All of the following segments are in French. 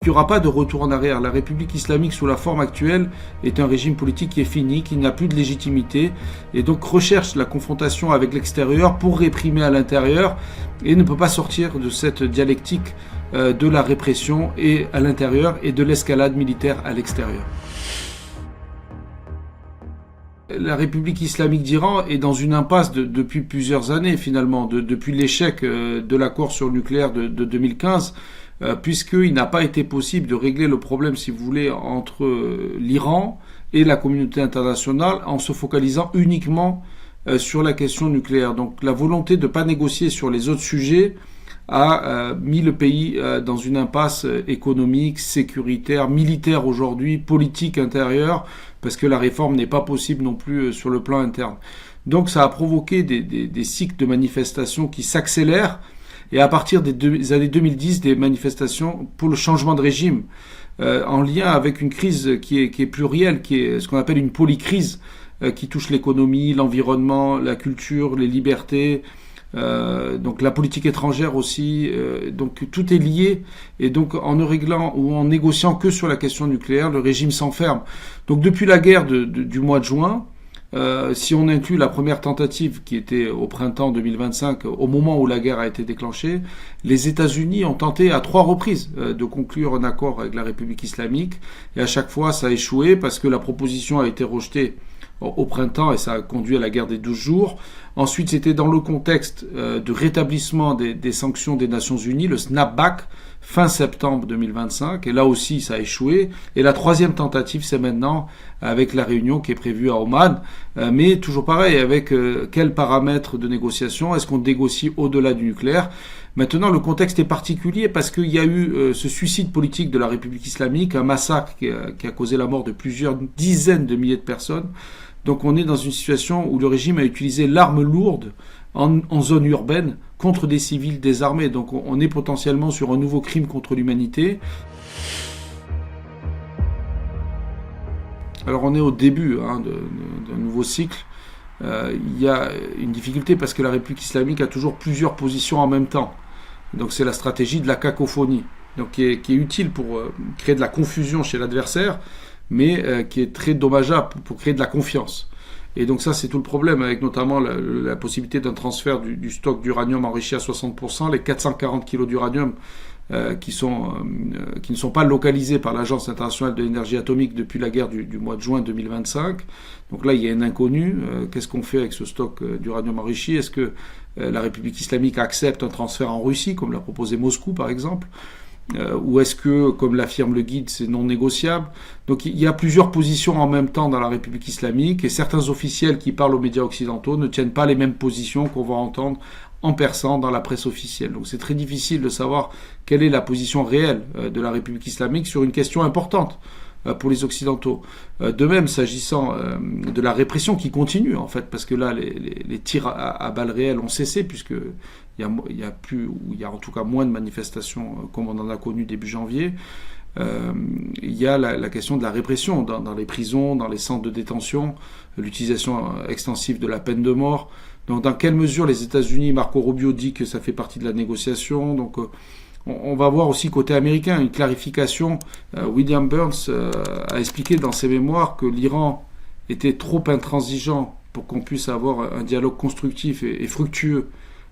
Il n'y aura pas de retour en arrière. La République islamique sous la forme actuelle est un régime politique qui est fini, qui n'a plus de légitimité et donc recherche la confrontation avec l'extérieur pour réprimer à l'intérieur et ne peut pas sortir de cette dialectique de la répression et à l'intérieur et de l'escalade militaire à l'extérieur. La République islamique d'Iran est dans une impasse depuis plusieurs années finalement, depuis l'échec de l'accord sur le nucléaire de 2015, puisqu'il n'a pas été possible de régler le problème, si vous voulez, entre l'Iran et la communauté internationale en se focalisant uniquement sur la question nucléaire. Donc la volonté de ne pas négocier sur les autres sujets a mis le pays dans une impasse économique, sécuritaire, militaire aujourd'hui, politique intérieure, parce que la réforme n'est pas possible non plus sur le plan interne. Donc ça a provoqué des cycles de manifestations qui s'accélèrent, et à partir des années 2010, des manifestations pour le changement de régime, en lien avec une crise qui est plurielle, qui est ce qu'on appelle une polycrise, qui touche l'économie, l'environnement, la culture, les libertés, donc la politique étrangère aussi, donc tout est lié, et donc en ne réglant ou en négociant que sur la question nucléaire, le régime s'enferme. Donc depuis la guerre du mois de juin, si on inclut la première tentative qui était au printemps 2025, au moment où la guerre a été déclenchée, les États-Unis ont tenté à 3 reprises de conclure un accord avec la République islamique, et à chaque fois ça a échoué parce que la proposition a été rejetée au printemps et ça a conduit à la guerre des 12 jours. Ensuite, c'était dans le contexte de rétablissement des sanctions des Nations Unies, le snapback, fin septembre 2025, et là aussi ça a échoué. Et la troisième tentative, c'est maintenant avec la réunion qui est prévue à Oman, mais toujours pareil, avec quels paramètres de négociation, est-ce qu'on négocie au-delà du nucléaire? Maintenant, le contexte est particulier parce qu'il y a eu ce suicide politique de la République islamique, un massacre qui a causé la mort de plusieurs dizaines de milliers de personnes. Donc on est dans une situation où le régime a utilisé l'arme lourde en zone urbaine contre des civils désarmés. Donc on est potentiellement sur un nouveau crime contre l'humanité. Alors on est au début d'un nouveau cycle. Il y a une difficulté parce que la République islamique a toujours plusieurs positions en même temps. Donc c'est la stratégie de la cacophonie, donc qui est utile pour créer de la confusion chez l'adversaire, mais qui est très dommageable pour créer de la confiance. Et donc ça, c'est tout le problème, avec notamment la possibilité d'un transfert du stock d'uranium enrichi à 60%, les 440 kilos d'uranium qui ne sont pas localisés par l'Agence internationale de l'énergie atomique depuis la guerre du mois de juin 2025. Donc là, il y a un inconnu. Qu'est-ce qu'on fait avec ce stock d'uranium enrichi? Est-ce que la République islamique accepte un transfert en Russie, comme l'a proposé Moscou, par exemple? Ou est-ce que, comme l'affirme le guide, c'est non négociable? Donc il y a plusieurs positions en même temps dans la République islamique, et certains officiels qui parlent aux médias occidentaux ne tiennent pas les mêmes positions qu'on va entendre en persan dans la presse officielle. Donc c'est très difficile de savoir quelle est la position réelle de la République islamique sur une question importante pour les Occidentaux. De même, s'agissant de la répression qui continue, en fait, parce que là, les tirs à balles réelles ont cessé, puisque il y a en tout cas moins de manifestations comme on en a connu début janvier. Il y a la question de la répression dans les prisons, dans les centres de détention, l'utilisation extensive de la peine de mort. Donc dans quelle mesure les États-Unis, Marco Rubio dit que ça fait partie de la négociation. Donc on va voir aussi côté américain une clarification. William Burns a expliqué dans ses mémoires que l'Iran était trop intransigeant pour qu'on puisse avoir un dialogue constructif et fructueux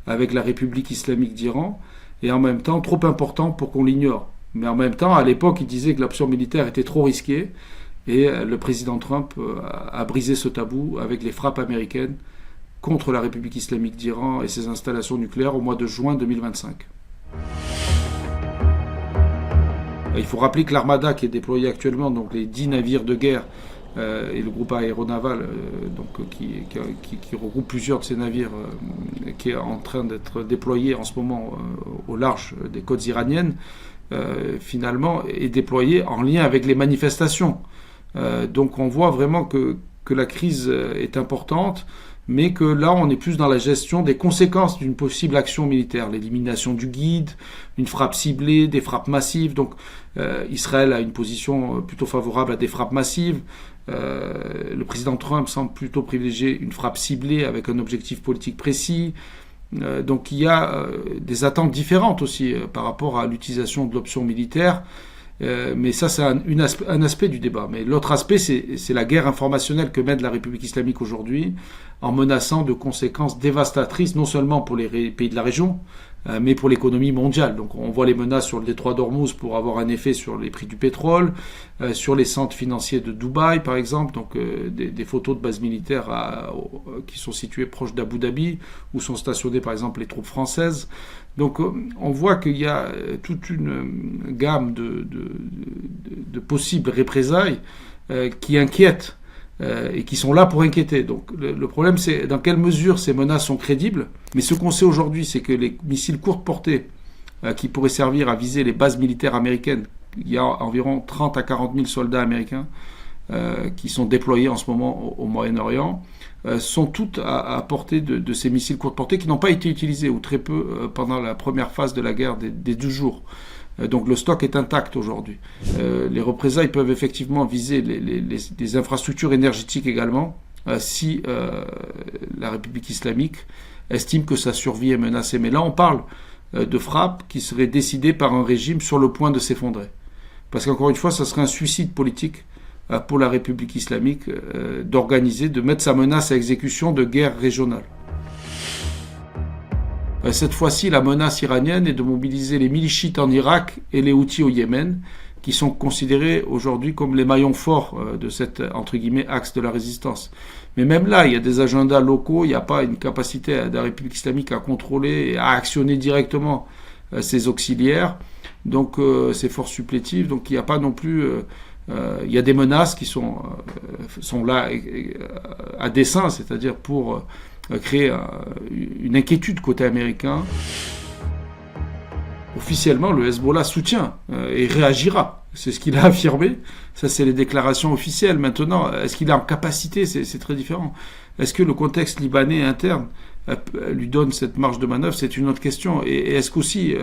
avec la République islamique d'Iran, et en même temps trop important pour qu'on l'ignore. Mais en même temps, à l'époque, il disait que l'option militaire était trop risquée, et le président Trump a brisé ce tabou avec les frappes américaines contre la République islamique d'Iran et ses installations nucléaires au mois de juin 2025. Il faut rappeler que l'armada qui est déployée actuellement, donc les 10 navires de guerre et le groupe aéronaval qui regroupe plusieurs de ces navires qui est en train d'être déployé en ce moment au large des côtes iraniennes, finalement est déployé en lien avec les manifestations. Donc on voit vraiment que la crise est importante, mais que là, on est plus dans la gestion des conséquences d'une possible action militaire. L'élimination du guide, une frappe ciblée, des frappes massives. Donc, Israël a une position plutôt favorable à des frappes massives. Le président Trump semble plutôt privilégier une frappe ciblée avec un objectif politique précis. Donc, il y a des attentes différentes aussi par rapport à l'utilisation de l'option militaire. Mais ça, c'est un aspect du débat. Mais l'autre aspect, c'est la guerre informationnelle que mène la République islamique aujourd'hui, en menaçant de conséquences dévastatrices, non seulement pour les pays de la région, mais pour l'économie mondiale. Donc on voit les menaces sur le détroit d'Ormuz pour avoir un effet sur les prix du pétrole, sur les centres financiers de Dubaï par exemple, donc des photos de bases militaires qui sont situées proches d'Abu Dhabi, où sont stationnées par exemple les troupes françaises. Donc on voit qu'il y a toute une gamme de possibles représailles qui inquiètent et qui sont là pour inquiéter. Donc le problème, c'est dans quelle mesure ces menaces sont crédibles. Mais ce qu'on sait aujourd'hui, c'est que les missiles courte portée qui pourraient servir à viser les bases militaires américaines, il y a environ 30 à 40 000 soldats américains qui sont déployés en ce moment au Moyen-Orient, sont toutes à portée de ces missiles courte portée qui n'ont pas été utilisés, ou très peu, pendant la première phase de la guerre des 12 jours. Donc le stock est intact aujourd'hui. Les représailles peuvent effectivement viser les infrastructures énergétiques également, si la République islamique estime que sa survie est menacée. Mais là, on parle de frappes qui seraient décidées par un régime sur le point de s'effondrer. Parce qu'encore une fois, ça serait un suicide politique pour la République islamique d'organiser, de mettre sa menace à exécution de guerre régionale. Cette fois-ci, la menace iranienne est de mobiliser les milichites en Irak et les Houthis au Yémen, qui sont considérés aujourd'hui comme les maillons forts de cet, entre guillemets, axe de la résistance. Mais même là, il y a des agendas locaux, il n'y a pas une capacité de la République islamique à contrôler et à actionner directement ses auxiliaires, donc ses forces supplétives, donc il n'y a pas non plus... il y a des menaces qui sont là à dessein, c'est-à-dire pour... créer une inquiétude côté américain. Officiellement, le Hezbollah soutient et réagira. C'est ce qu'il a affirmé. Ça, c'est les déclarations officielles. Maintenant, est-ce qu'il est en capacité ? C'est très différent. Est-ce que le contexte libanais interne lui donne cette marge de manœuvre ? C'est une autre question. Et est-ce qu'aussi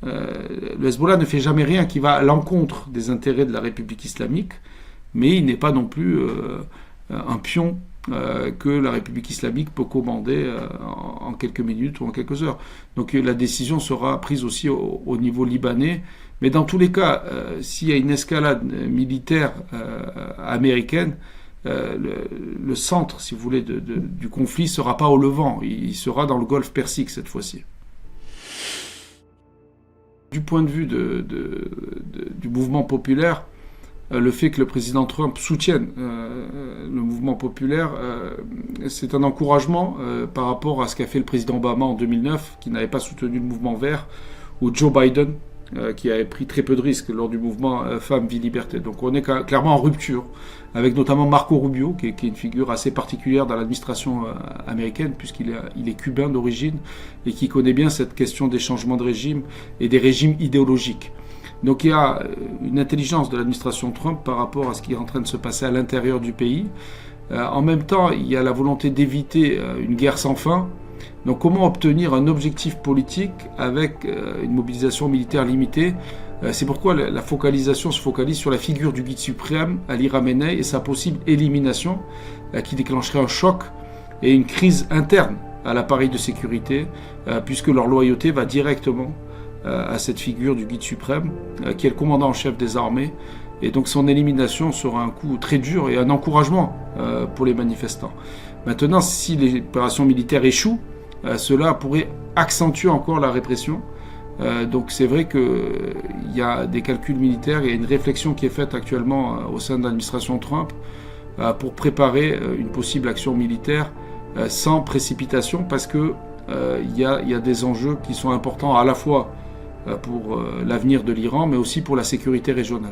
le Hezbollah ne fait jamais rien qui va à l'encontre des intérêts de la République islamique, mais il n'est pas non plus un pion que la République islamique peut commander en quelques minutes ou en quelques heures. Donc la décision sera prise aussi au niveau libanais. Mais dans tous les cas, s'il y a une escalade militaire américaine, le centre, si vous voulez, du conflit ne sera pas au Levant, il sera dans le Golfe Persique cette fois-ci. Du point de vue du mouvement populaire, le fait que le président Trump soutienne le mouvement populaire, c'est un encouragement par rapport à ce qu'a fait le président Obama en 2009, qui n'avait pas soutenu le mouvement vert, ou Joe Biden, qui avait pris très peu de risques lors du mouvement Femmes, Vie, Liberté. Donc on est clairement en rupture, avec notamment Marco Rubio, qui est une figure assez particulière dans l'administration américaine, puisqu'il est cubain d'origine, et qui connaît bien cette question des changements de régime et des régimes idéologiques. Donc il y a une intelligence de l'administration Trump par rapport à ce qui est en train de se passer à l'intérieur du pays. En même temps, il y a la volonté d'éviter une guerre sans fin. Donc comment obtenir un objectif politique avec une mobilisation militaire limitée ? C'est pourquoi la focalisation se focalise sur la figure du guide suprême, Ali Khamenei, et sa possible élimination qui déclencherait un choc et une crise interne à l'appareil de sécurité, puisque leur loyauté va directement à cette figure du guide suprême, qui est le commandant en chef des armées, et donc son élimination sera un coup très dur et un encouragement pour les manifestants. Maintenant, si les opérations militaires échouent, cela pourrait accentuer encore la répression. Donc c'est vrai qu'il y a des calculs militaires, il y a une réflexion qui est faite actuellement au sein de l'administration Trump pour préparer une possible action militaire sans précipitation, parce que il y a des enjeux qui sont importants à la fois pour l'avenir de l'Iran, mais aussi pour la sécurité régionale.